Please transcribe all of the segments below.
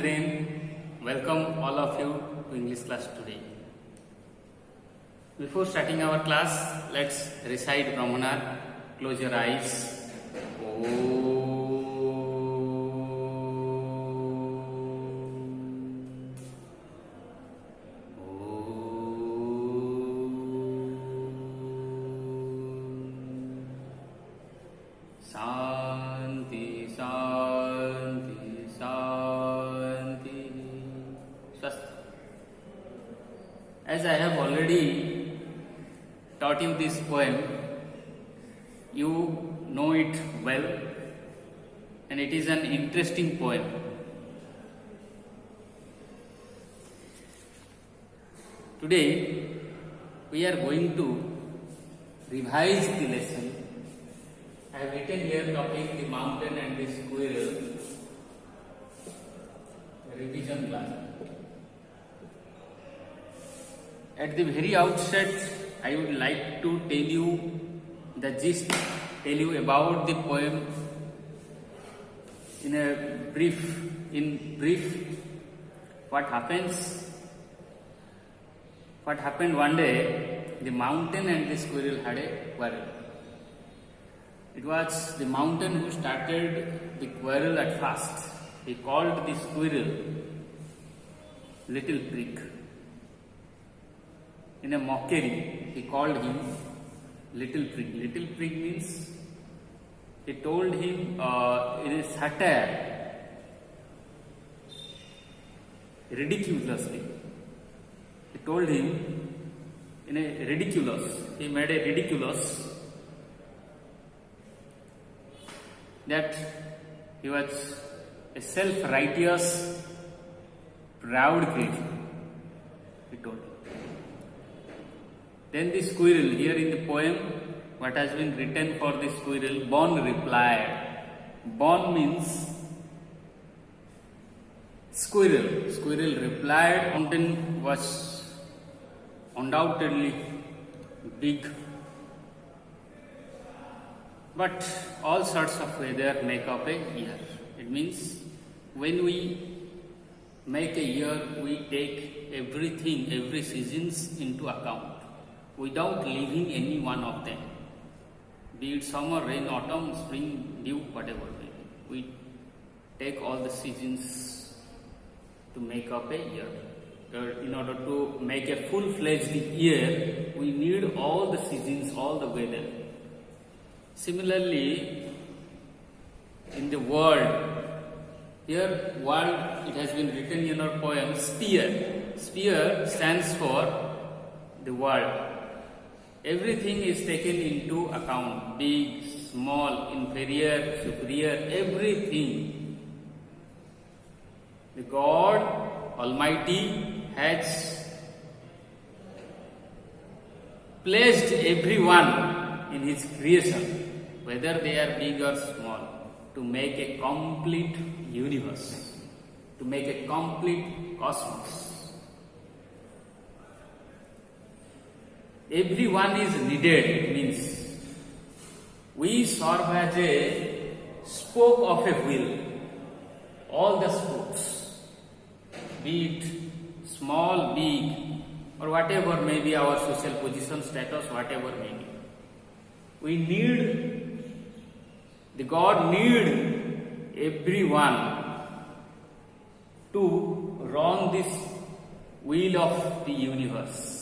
children, welcome all of you to English class today. Before starting our class, let's recite Brahmanar. Close your eyes. Shanti, Shanti, Shanti. Swasthi. As I have already taught you this poem, you know it well, and it is an interesting poem. Today, we are going to revise the lesson. I have written here topic the mountain and the squirrel. Revision class. At the very outset, I would like to tell you the gist, tell you about the poem in brief. What happened one day, the mountain and the squirrel had a quarrel. It was the mountain who started the quarrel at first. He called the squirrel Little Prig. In a mockery, he called him Little Prig. Little Prig means, he told him in a satire, ridiculously. He told him in a ridiculous, he made a ridiculous that he was a self-righteous, proud creature, he told him. Then the squirrel, here in the poem, what has been written for the squirrel, Bon replied. Bon means squirrel. Squirrel replied, mountain was undoubtedly big, but all sorts of weather make up a year. It means when we make a year, we take everything, every seasons into account, without leaving any one of them. Be it summer, rain, autumn, spring, dew, whatever may be. We take all the seasons to make up a year. In order to make a full-fledged year, we need all the seasons, all the weather. Similarly, in the world, here world, it has been written in our poem, sphere. Sphere stands for the world. Everything is taken into account, big, small, inferior, superior, everything. The God Almighty has placed everyone in His creation, whether they are big or small, to make a complete universe, to make a complete cosmos. Everyone is needed. It means we serve as a spoke of a wheel. All the spokes, be it small, big, or whatever may be our social position, status, whatever may be. We need, the God need everyone to run this wheel of the universe.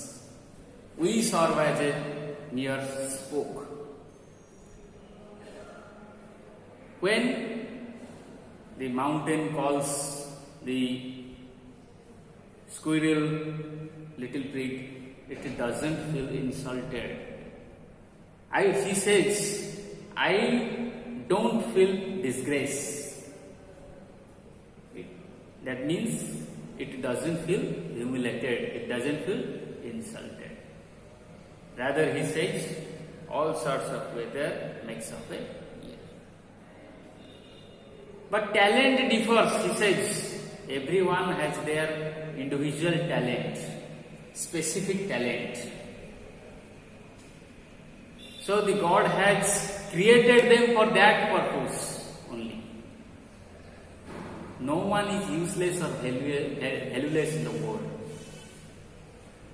We serve as a mere spoke. When the mountain calls the squirrel Little Prig, it doesn't feel insulted. He says, I don't feel disgrace. That means it doesn't feel humiliated, it doesn't feel insulted. Rather, he says, all sorts of weather makes up a year. But talent differs, he says. Everyone has their individual talent, specific talent. So the God has created them for that purpose only. No one is useless or valueless in the world.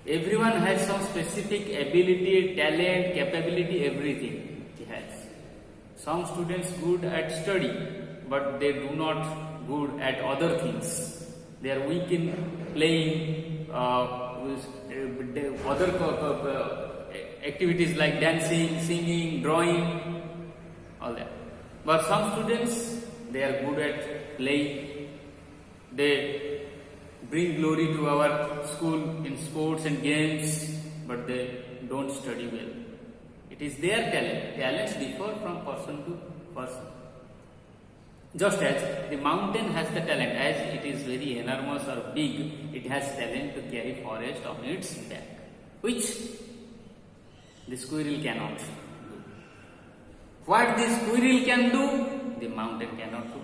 Everyone has some specific ability, talent, capability, everything he has. Some students good at study, but they do not good at other things. They are weak in playing other activities like dancing, singing, drawing, all that. But some students, they are good at playing. They bring glory to our school in sports and games, but they don't study well. It is their talent. Talents differ from person to person. Just as the mountain has the talent, as it is very enormous or big, it has talent to carry forest on its back, which the squirrel cannot do. What the squirrel can do, the mountain cannot do.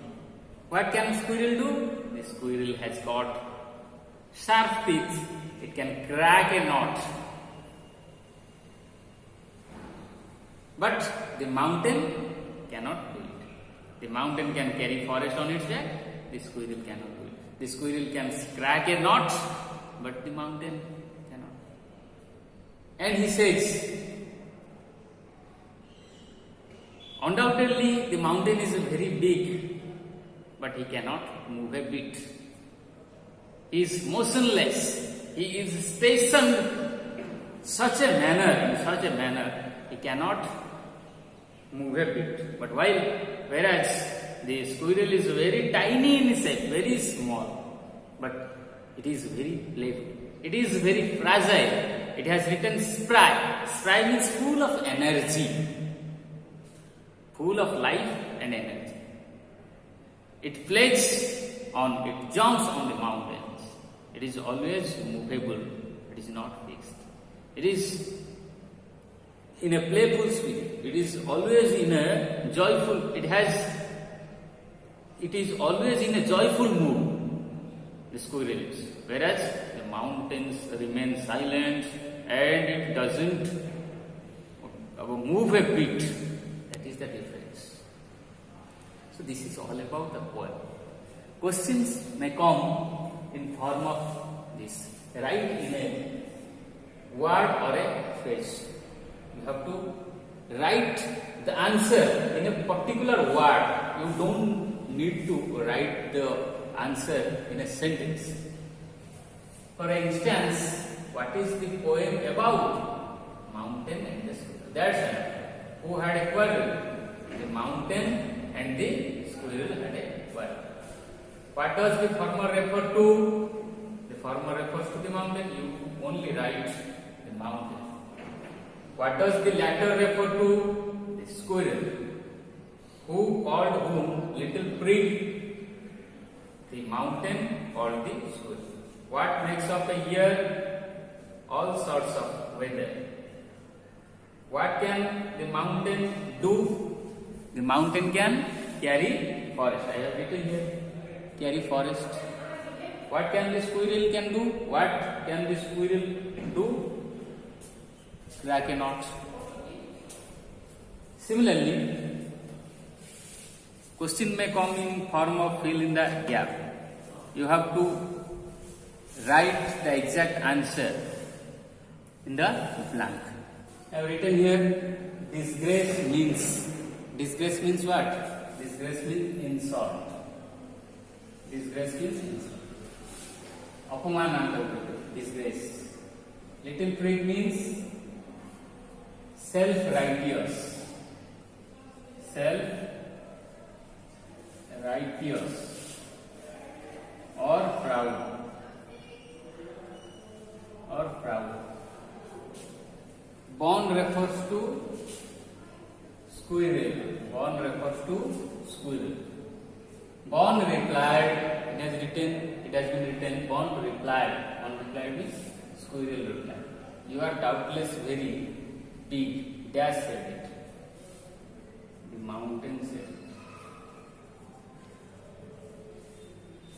What can squirrel do? The squirrel has got sharp teeth. It can crack a knot. But the mountain cannot do it. The mountain can carry forest on its back. The squirrel cannot do it. The squirrel can crack a knot, but the mountain cannot. And he says, undoubtedly the mountain is very big, but he cannot move a bit. He is motionless. He is stationed in such a manner, he cannot move a bit. But whereas the squirrel is very tiny in shape, very small, but it is very playful. It is very fragile. It has written spry. Spry means full of energy, full of life and energy. It it jumps on the mountains. It is always movable. It is not fixed. It is in a playful spirit. It is always in a joyful. It is always in a joyful mood. The squirrel is. Whereas the mountains remain silent and it doesn't move a bit. That is the difference. So this is all about the poem. Questions may come in form of this. Write in a word or a phrase. You have to write the answer in a particular word. You don't need to write the answer in a sentence. For instance, what is the poem about? Mountain and the squirrel. That's it. Who had a quarrel? The mountain and the squirrel had a quarrel. What does the former refer to? The former refers to the mountain. You only write the mountain. What does the latter refer to? The squirrel. Who called whom? Little prig. The mountain called the squirrel. What makes up a year? All sorts of weather. What can the mountain do? The mountain can carry forest. I have written here. Carry forest. What can the squirrel can do? What can the squirrel do? Crack a knot. Similarly, question may come in form of fill in the gap. You have to write the exact answer in the blank. I have written here, disgrace means what? Disgrace means insult. Disgrace means insult. Apaman, disgrace. Little prig means self-righteous. Self-righteous or proud. Born refers to squirrel. Born replied. It has been written. Born replied. Born replied means squirrel replied. You are doubtless very big. Dash said it. The mountain said it.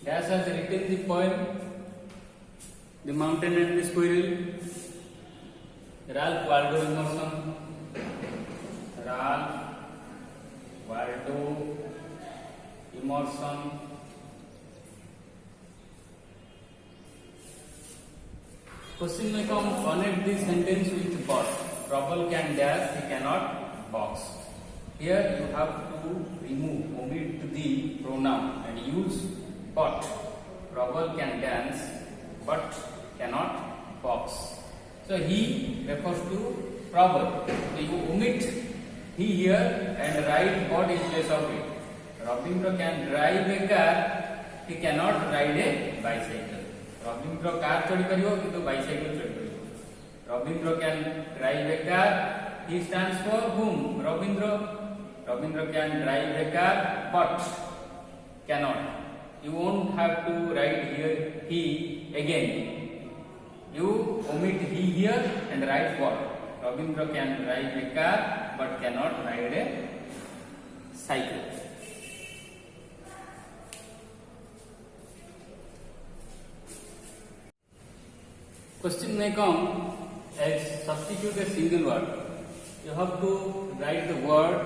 Dash has written the poem The Mountain and the Squirrel. Ralph Waldo Emerson. Question may come, connect this sentence with but. Trouble can dash, he cannot box. Here you have to remove, omit the pronoun and use but. Trouble can dance but cannot box. So he refers to trouble. So you omit he here and write but in place of it. Rabindra can drive a car, he cannot ride a bicycle. Rabindra car chodi paribo kintu bicycle chodi paribo. Rabindra can drive a car, he stands for whom? Rabindra. Rabindra can drive a car but cannot. You won't have to write here he again. You omit he here and write what? Rabindra can drive a car but cannot ride a cycle. Question may come as substitute a single word. You have to write the word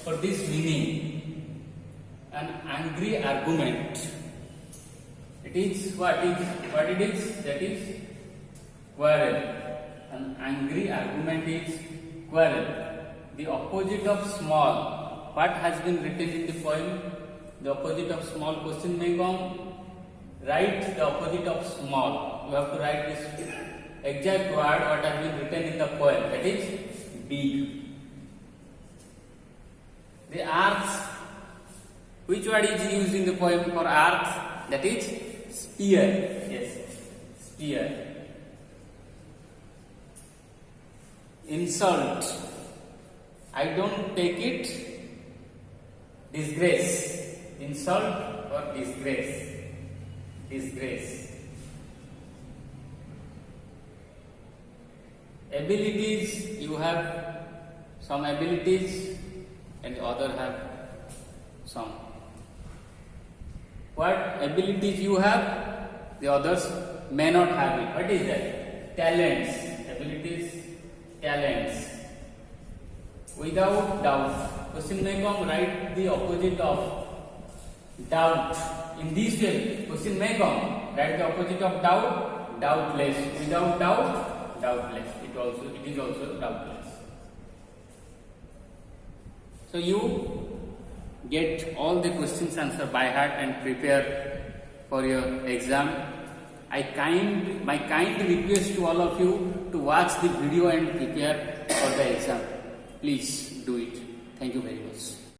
for this meaning. An angry argument. It is what it is? That is quarrel. An angry argument is quarrel. The opposite of small. What has been written in the poem? The opposite of small. Question may come. Write the opposite of small. You have to write this exact word what has been written in the poem. That is big. The earth. Which word is used in the poem for earth? That is spear. Yes, spear. Insult. I don't take it. Disgrace. Insult or disgrace. Disgrace. Abilities. You have some abilities and the other have some. What abilities you have, the others may not have it. What is that? Talents. Abilities, talents. Without doubt. Question may come, write the opposite of doubt. In this way, question may come, write the opposite of doubt, doubtless. Without doubt, doubtless. It is also doubtless. So you get all the questions answered by heart and prepare for your exam. My kind request to all of you to watch the video and prepare for the exam. Please do it. Thank you very much.